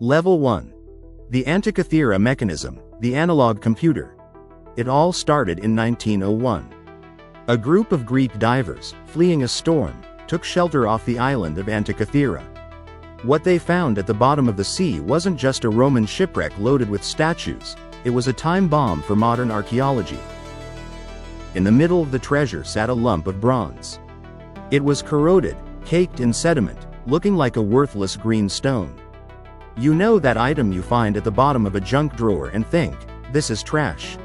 Level 1. The Antikythera Mechanism, the analog computer. It all started in 1901. A group of Greek divers, fleeing a storm, took shelter off the island of Antikythera. What they found at the bottom of the sea wasn't just a Roman shipwreck loaded with statues, it was a time bomb for modern archaeology. In the middle of the treasure sat a lump of bronze. It was corroded, caked in sediment, looking like a worthless green stone. You know that item you find at the bottom of a junk drawer and think, this is trash.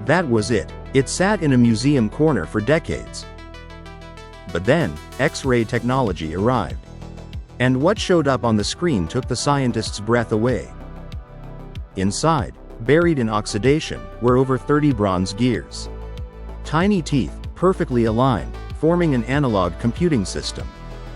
That was it. It sat in a museum corner for decades. But then, X-ray technology arrived. And what showed up on the screen took the scientists' breath away. Inside, buried in oxidation, were over 30 bronze gears. Tiny teeth, perfectly aligned, forming an analog computing system.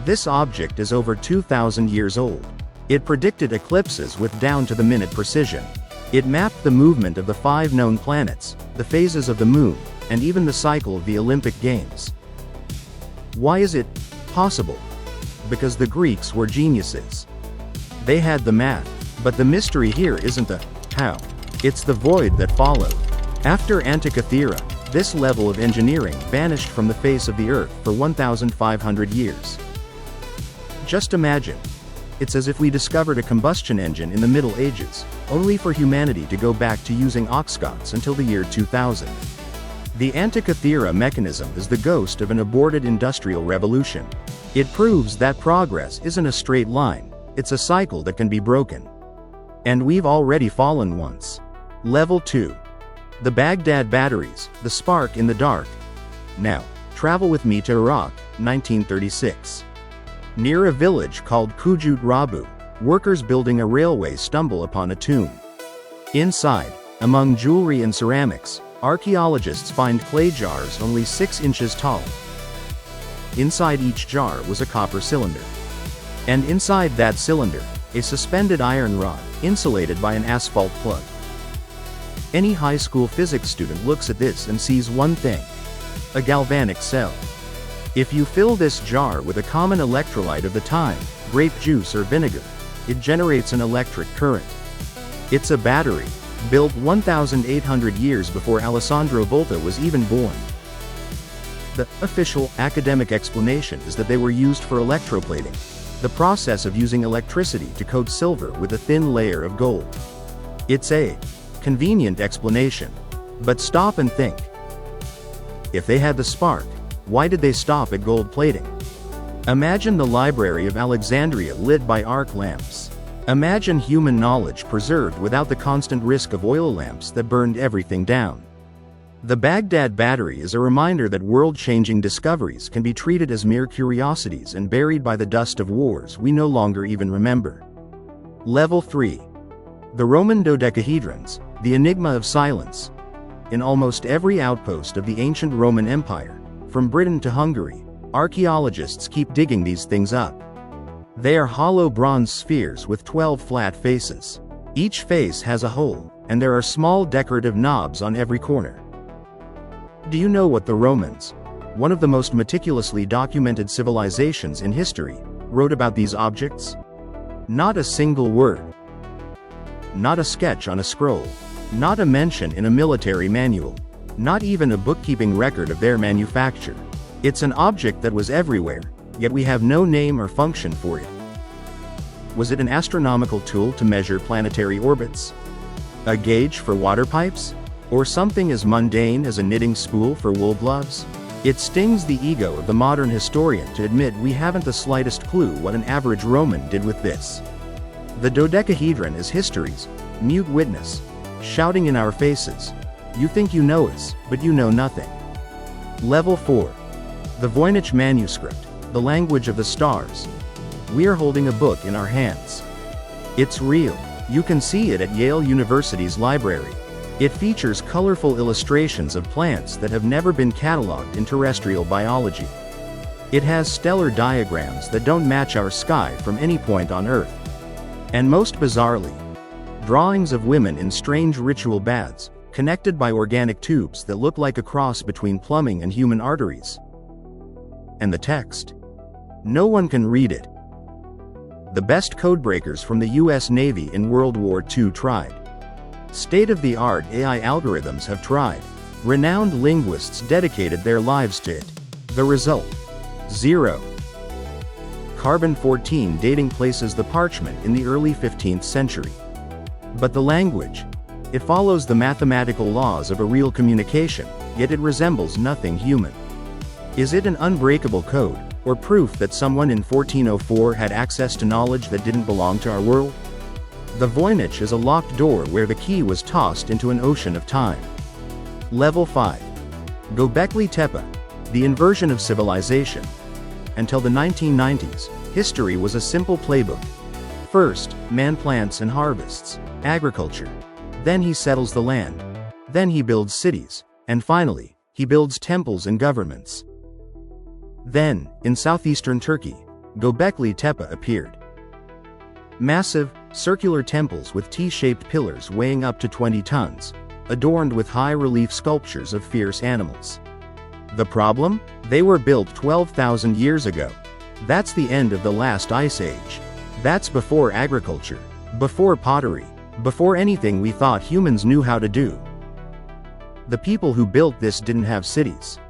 This object is over 2,000 years old. It predicted eclipses with down-to-the-minute precision. It mapped the movement of the 5 known planets, the phases of the moon, and even the cycle of the Olympic Games. Why is it possible? Because the Greeks were geniuses. They had the math, but the mystery here isn't the how, it's the void that followed. After Antikythera, this level of engineering vanished from the face of the earth for 1,500 years. Just imagine. It's as if we discovered a combustion engine in the Middle Ages, only for humanity to go back to using oxcots until the year 2000. The Antikythera Mechanism is the ghost of an aborted industrial revolution. It proves that progress isn't a straight line, it's a cycle that can be broken. And we've already fallen once. Level 2. The Baghdad batteries, the spark in the dark. Now, travel with me to Iraq, 1936. Near a village called Kujut Rabu, workers building a railway stumble upon a tomb. Inside, among jewelry and ceramics, archaeologists find clay jars only 6 inches tall. Inside each jar was a copper cylinder. And inside that cylinder, a suspended iron rod, insulated by an asphalt plug. Any high school physics student looks at this and sees one thing: a galvanic cell. If you fill this jar with a common electrolyte of the time, grape juice or vinegar, it generates an electric current. It's a battery, built 1,800 years before Alessandro Volta was even born. The official academic explanation is that they were used for electroplating, the process of using electricity to coat silver with a thin layer of gold. It's a convenient explanation. But stop and think. If they had the spark, why did they stop at gold plating? Imagine the Library of Alexandria lit by arc lamps. Imagine human knowledge preserved without the constant risk of oil lamps that burned everything down. The Baghdad battery is a reminder that world-changing discoveries can be treated as mere curiosities and buried by the dust of wars we no longer even remember. Level 3. The Roman Dodecahedrons, the enigma of silence. In almost every outpost of the ancient Roman Empire, from Britain to Hungary, archaeologists keep digging these things up. They are hollow bronze spheres with 12 flat faces. Each face has a hole, and there are small decorative knobs on every corner. Do you know what the Romans, one of the most meticulously documented civilizations in history, wrote about these objects? Not a single word. Not a sketch on a scroll. Not a mention in a military manual. Not even a bookkeeping record of their manufacture. It's an object that was everywhere, yet we have no name or function for it. Was it an astronomical tool to measure planetary orbits? A gauge for water pipes? Or something as mundane as a knitting spool for wool gloves? It stings the ego of the modern historian to admit we haven't the slightest clue what an average Roman did with this. The dodecahedron is history's mute witness, shouting in our faces, "You think you know us, but you know nothing." Level 4. The Voynich Manuscript, the language of the stars. We are holding a book in our hands. It's real. You can see it at Yale University's library. It features colorful illustrations of plants that have never been cataloged in terrestrial biology. It has stellar diagrams that don't match our sky from any point on Earth. And most bizarrely, drawings of women in strange ritual baths, connected by organic tubes that look like a cross between plumbing and human arteries. And the text? No one can read it. the best codebreakers from the US Navy in World War II tried. State-of-the-art AI algorithms have tried. Renowned linguists dedicated their lives to it. The result? Zero. Carbon-14 dating places the parchment in the early 15th century. But the language? It follows the mathematical laws of a real communication, yet it resembles nothing human. Is it an unbreakable code, or proof that someone in 1404 had access to knowledge that didn't belong to our world? The Voynich is a locked door where the key was tossed into an ocean of time. Level 5. Göbekli Tepe, the inversion of civilization. Until the 1990s, history was a simple playbook. First, man plants and harvests, agriculture. Then he settles the land. Then he builds cities. And finally, he builds temples and governments. Then, in southeastern Turkey, Göbekli Tepe appeared. Massive, circular temples with T-shaped pillars weighing up to 20 tons, adorned with high-relief sculptures of fierce animals. The problem? They were built 12,000 years ago. That's the end of the last ice age. That's before agriculture, before pottery, before anything we thought humans knew how to do. The people who built this didn't have cities.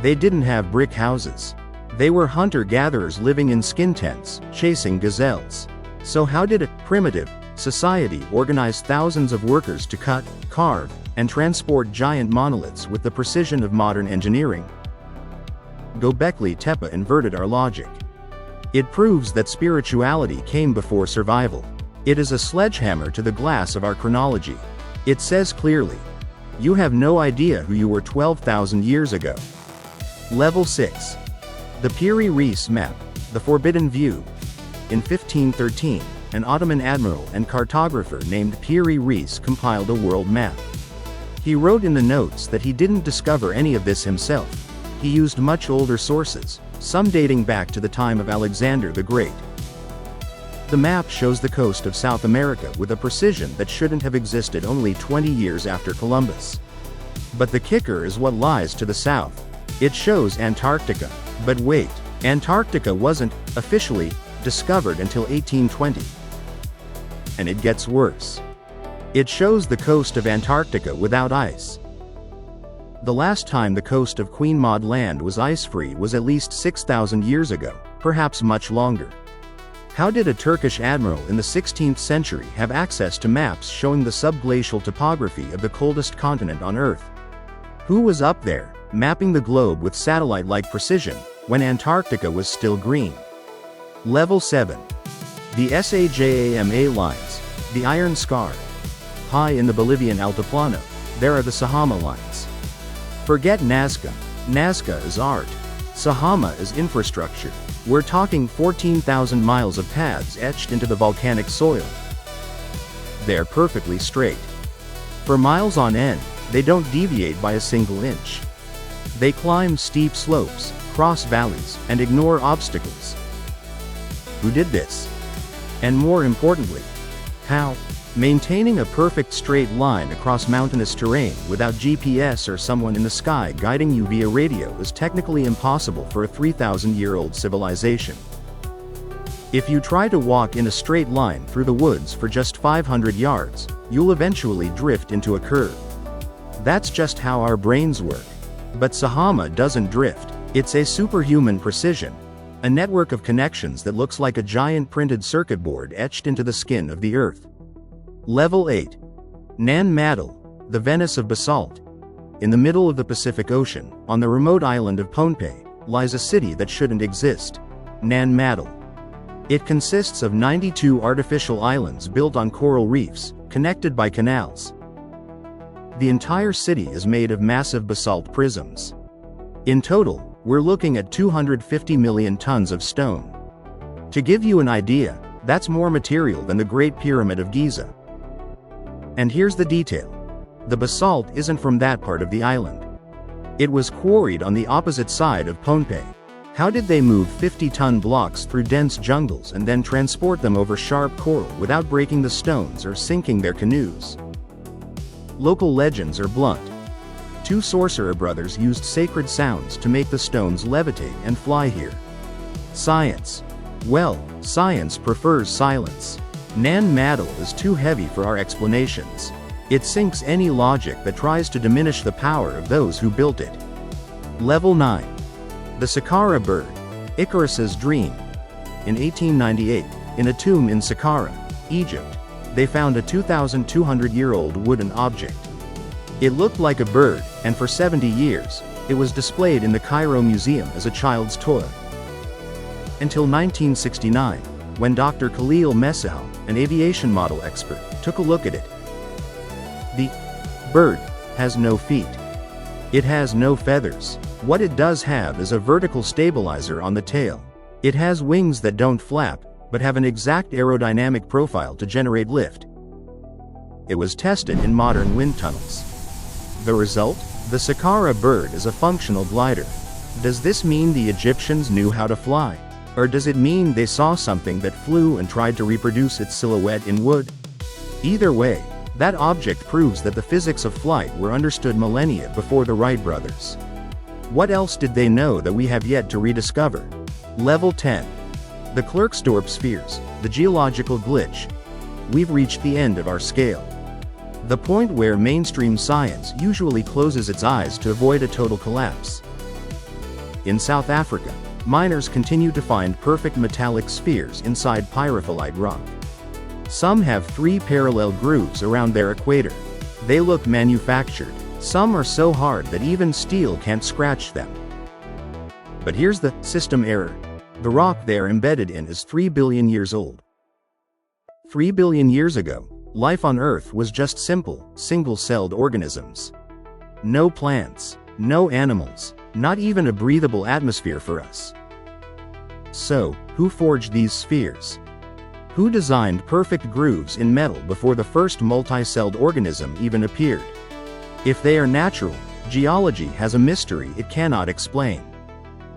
They didn't have brick houses. They were hunter-gatherers living in skin tents, chasing gazelles. So how did a primitive society organize thousands of workers to cut, carve, and transport giant monoliths with the precision of modern engineering? Göbekli Tepe inverted our logic. It proves that spirituality came before survival. It is a sledgehammer to the glass of our chronology. It says clearly, you have no idea who you were 12,000 years ago. Level 6. The Piri Reis map, the forbidden view. In 1513, an Ottoman admiral and cartographer named Piri Reis compiled a world map. He wrote in the notes that he didn't discover any of this himself. He used much older sources, some dating back to the time of Alexander the Great. The map shows the coast of South America with a precision that shouldn't have existed only 20 years after Columbus. But the kicker is what lies to the south. It shows Antarctica. But wait, Antarctica wasn't, officially, discovered until 1820. And it gets worse. It shows the coast of Antarctica without ice. The last time the coast of Queen Maud Land was ice-free was at least 6,000 years ago, perhaps much longer. How did a Turkish admiral in the 16th century have access to maps showing the subglacial topography of the coldest continent on Earth? Who was up there, mapping the globe with satellite-like precision, when Antarctica was still green? Level 7. The Sajama lines, the Iron Scar. High in the Bolivian Altiplano, there are the Sajama lines. Forget Nazca. Nazca is art. Sajama is infrastructure. We're talking 14,000 miles of paths etched into the volcanic soil. They're perfectly straight. For miles on end, they don't deviate by a single inch. They climb steep slopes, cross valleys, and ignore obstacles. Who did this? And more importantly, how? Maintaining a perfect straight line across mountainous terrain without GPS or someone in the sky guiding you via radio is technically impossible for a 3,000-year-old civilization. If you try to walk in a straight line through the woods for just 500 yards, you'll eventually drift into a curve. That's just how our brains work. But Sajama doesn't drift. It's a superhuman precision. A network of connections that looks like a giant printed circuit board etched into the skin of the Earth. Level 8. Nan Madol, the Venice of basalt. In the middle of the Pacific Ocean, on the remote island of Pohnpei, lies a city that shouldn't exist. Nan Madol. It consists of 92 artificial islands built on coral reefs, connected by canals. The entire city is made of massive basalt prisms. In total, we're looking at 250 million tons of stone. To give you an idea, that's more material than the Great Pyramid of Giza. And here's the detail. The basalt isn't from that part of the island. It was quarried on the opposite side of Pohnpei. How did they move 50-ton blocks through dense jungles and then transport them over sharp coral without breaking the stones or sinking their canoes? Local legends are blunt. Two sorcerer brothers used sacred sounds to make the stones levitate and fly here. Science. Well, science prefers silence. Nan Madol is too heavy for our explanations. It sinks any logic that tries to diminish the power of those who built it. Level 9. The Saqqara bird, Icarus's dream. In 1898, in a tomb in Saqqara, Egypt, they found a 2,200-year-old wooden object. It looked like a bird, and for 70 years, it was displayed in the Cairo Museum as a child's toy. Until 1969, when Dr. Khalil Messal, an aviation model expert, took a look at it. The bird has no feet. It has no feathers. What it does have is a vertical stabilizer on the tail. It has wings that don't flap, but have an exact aerodynamic profile to generate lift. It was tested in modern wind tunnels. The result? The Saqqara bird is a functional glider. Does this mean the Egyptians knew how to fly? Or does it mean they saw something that flew and tried to reproduce its silhouette in wood? Either way, that object proves that the physics of flight were understood millennia before the Wright brothers. What else did they know that we have yet to rediscover? Level 10. The Klerksdorp Spheres, the geological glitch. We've reached the end of our scale. The point where mainstream science usually closes its eyes to avoid a total collapse. In South Africa, miners continue to find perfect metallic spheres inside pyrophyllite rock. Some have 3 parallel grooves around their equator. They look manufactured. Some are so hard that even steel can't scratch them. But here's the system error. The rock they're embedded in is 3 billion years old. 3 billion years ago, life on Earth was just simple, single-celled organisms. No plants, no animals, not even a breathable atmosphere for us. So, who forged these spheres? Who designed perfect grooves in metal before the first multi-celled organism even appeared? If they are natural, geology has a mystery it cannot explain.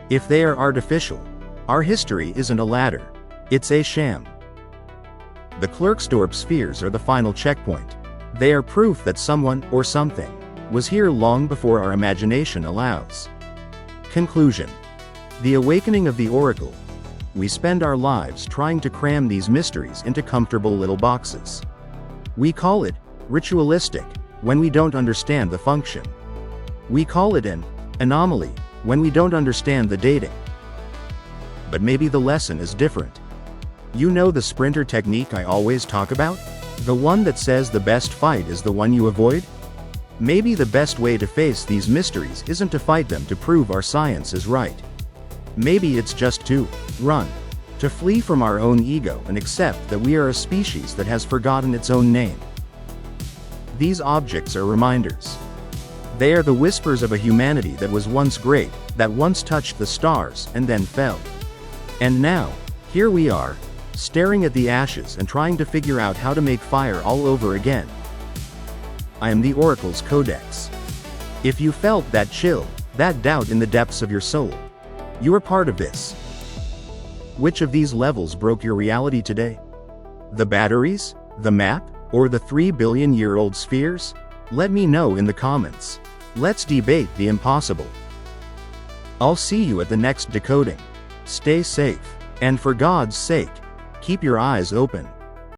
If they are artificial, our history isn't a ladder, it's a sham. The Klerksdorp Spheres are the final checkpoint. They are proof that someone, or something, was here long before our imagination allows. Conclusion. The awakening of the oracle. We spend our lives trying to cram these mysteries into comfortable little boxes. We call it ritualistic when we don't understand the function. We call it an anomaly when we don't understand the dating. But maybe the lesson is different. You know the sprinter technique I always talk about? The one that says the best fight is the one you avoid? Maybe the best way to face these mysteries isn't to fight them to prove our science is right. Maybe it's just to run. To flee from our own ego and accept that we are a species that has forgotten its own name. These objects are reminders. They are the whispers of a humanity that was once great, that once touched the stars and then fell. And now, here we are, staring at the ashes and trying to figure out how to make fire all over again. I am the Oracle's Codex. If you felt that chill, that doubt in the depths of your soul, you are part of this. Which of these levels broke your reality today? The batteries, the map, or the 3 billion-year-old spheres? Let me know in the comments. Let's debate the impossible. I'll see you at the next decoding. Stay safe, and for God's sake, keep your eyes open.